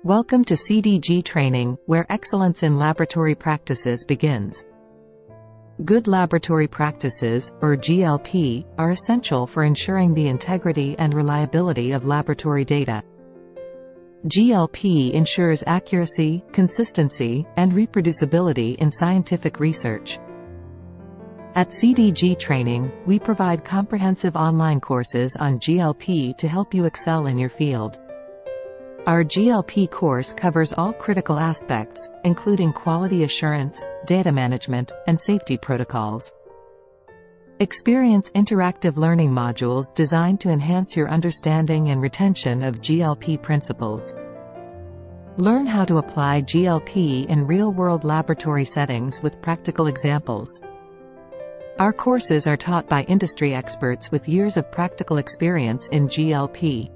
Welcome to CDG training, where excellence in laboratory practices begins. Good laboratory practices, or GLP, are essential for ensuring the integrity and reliability of laboratory data. GLP ensures accuracy, consistency, and reproducibility in scientific research. At CDG Training, we provide comprehensive online courses on GLP to help you excel in your field. Our GLP course covers all critical aspects, including quality assurance, data management, and safety protocols. Experience interactive learning modules designed to enhance your understanding and retention of GLP principles. Learn how to apply GLP in real-world laboratory settings with practical examples. Our courses are taught by industry experts with years of practical experience in GLP.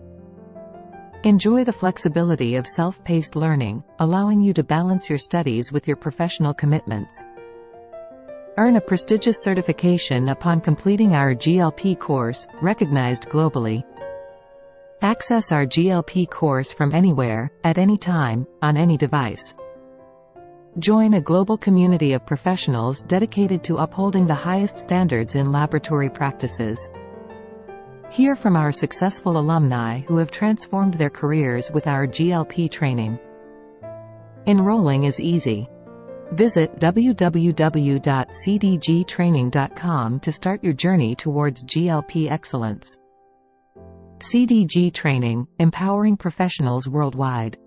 Enjoy the flexibility of self-paced learning, allowing you to balance your studies with your professional commitments. Earn a prestigious certification upon completing our GLP course, recognized globally. Access our GLP course from anywhere, at any time, on any device. Join a global community of professionals dedicated to upholding the highest standards in laboratory practices. Hear from our successful alumni who have transformed their careers with our GLP training. Enrolling is easy. Visit www.cdgtraining.com to start your journey towards GLP excellence. CDG Training, empowering professionals worldwide.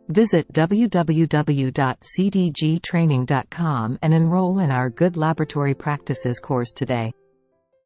Visit www.cdgtraining.com and enroll in our Good Laboratory Practices course today.